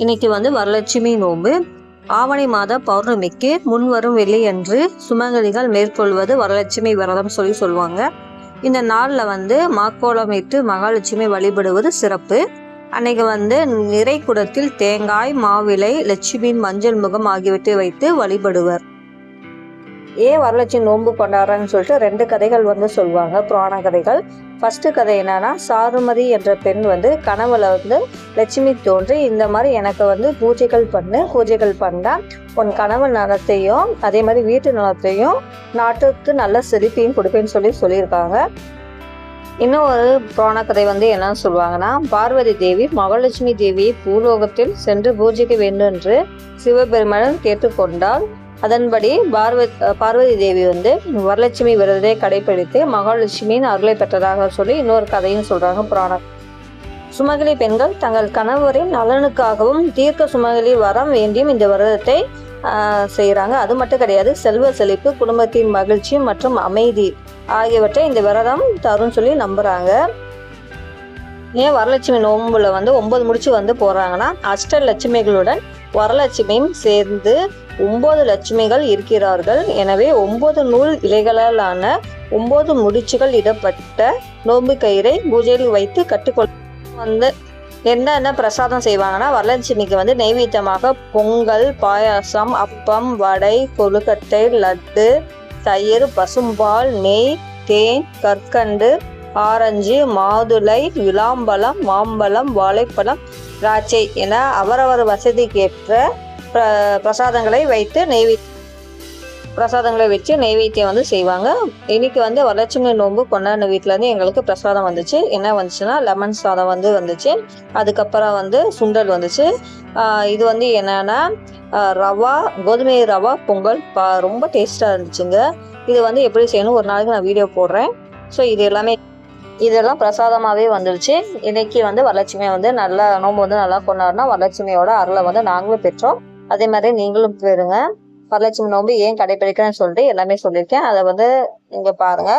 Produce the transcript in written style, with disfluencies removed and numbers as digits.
இன்னைக்கு வந்து வரலட்சுமி நோன்பு. ஆவணி மாத பௌர்ணமிக்கு முன்வரும் வெள்ளியன்று சுமங்கலிகள் மேற்கொள்வது வரலட்சுமி விரதம் சொல்லுவாங்க. இந்த நாளில் வந்து மாக்கோலமிட்டு மகாலட்சுமி வழிபடுவது சிறப்பு. அன்னைக்கு வந்து நிறை குடத்தில் தேங்காய், மாவிலை, லட்சுமியின் மஞ்சள் முகம் ஆகியவற்றை வைத்து வழிபடுவர். ஏன் வரலட்சுமி நோன்பு கொண்டாடுறான்னு சொல்லிட்டு 2 கதைகள் வந்து சொல்லுவாங்க, புராண கதைகள். ஃபர்ஸ்ட் கதை என்னன்னா, சாருமதி என்ற பெண் வந்து கனவுல வந்து லட்சுமி தோன்றி இந்த மாதிரி எனக்கு வந்து பூஜைகள் பண்ணா உன் கனவு நலத்தையும் அதே மாதிரி வீட்டு நலத்தையும் நாட்டுக்கு நல்ல செழிப்பையும் கொடுப்பேன்னு சொல்லியிருக்காங்க. இன்னும் ஒரு புராண கதை வந்து என்னன்னு சொல்லுவாங்கன்னா, பார்வதி தேவி மகாலட்சுமி தேவியை பூலோகத்தில் சென்று பூஜைக்க வேண்டும் என்று சிவபெருமான் கேட்டுக்கொண்டால் அதன்படி பார்வதி தேவி வந்து வரலட்சுமி விரதத்தை கடைபிடித்து மகாலட்சுமியின் அருளை பெற்றதாக சொல்லி இன்னொரு கதையும் சொல்றாங்க புராணம். சுமங்கலி பெண்கள் தங்கள் கணவரின் நலனுக்காகவும் தீர்க்க சுமங்கலி வரம் வேண்டியும் இந்த விரதத்தை செய்யறாங்க. அது மட்டும் கிடையாது, செல்வ செழிப்பு, குடும்பத்தின் மகிழ்ச்சி மற்றும் அமைதி ஆகியவற்றை இந்த விரதம் தரும் சொல்லி நம்புறாங்க. ஏன் வரலட்சுமி நோன்புல வந்து 9 முடிச்சு வந்து போறாங்கன்னா, அஷ்டலட்சுமிகளுடன் வரலட்சுமியும் சேர்ந்து 9 லட்சுமிகள் இருக்கிறார்கள். எனவே 9 நூல் இலைகளாலான 9 முடிச்சுகள் இடப்பட்ட நோன்பு கயிறை பூஜையில் வைத்து கட்டுக்கொள்ள வந்து என்னென்ன பிரசாதம் செய்வாங்கன்னா, வரலட்சுமிக்கு வந்து நைவேத்தியமாக பொங்கல், பாயாசம், அப்பம், வடை, கொழுக்கட்டை, லட்டு, தயிர், பசும்பால், நெய், தேன், கற்கண்டு, ஆரஞ்சு, மாதுளை, விளாம்பழம், மாம்பழம், வாழைப்பழம், திராட்சை என அவரவர் வசதிக்கேற்ற பிரசாதங்களை வச்சு நெய்வேத்தியம் வந்து செய்வாங்க. இன்னைக்கு வந்து வரலட்சுமி நோன்பு கொண்டாடின வீட்டுல இருந்து எங்களுக்கு பிரசாதம் வந்துச்சு. என்ன வந்துச்சுன்னா, லெமன் சாதம் வந்து வந்துச்சு. அதுக்கப்புறம் வந்து சுண்டல் வந்துச்சு. இது வந்து என்னன்னா, கோதுமை ரவா பொங்கல் ரொம்ப டேஸ்டா இருந்துச்சுங்க. இது வந்து எப்படி செய்யணும் ஒரு நாளைக்கு நான் வீடியோ போடுறேன். ஸோ இதெல்லாம் பிரசாதமாகவே வந்துருச்சு. இன்னைக்கு வந்து வரலட்சுமியை வந்து நல்லா நோன்பு வந்து நல்லா கொண்டாடினா வரலட்சுமியோட அருளை வந்து நாங்களும் பெற்றோம். அதே மாதிரி நீங்களும் பெறுங்க. வரலட்சுமி நோன்பு ஏன் கடைபிடிக்கிறேன்னு சொல்லிட்டு எல்லாமே சொல்லியிருக்கேன். அதை வந்து நீங்க பாருங்க.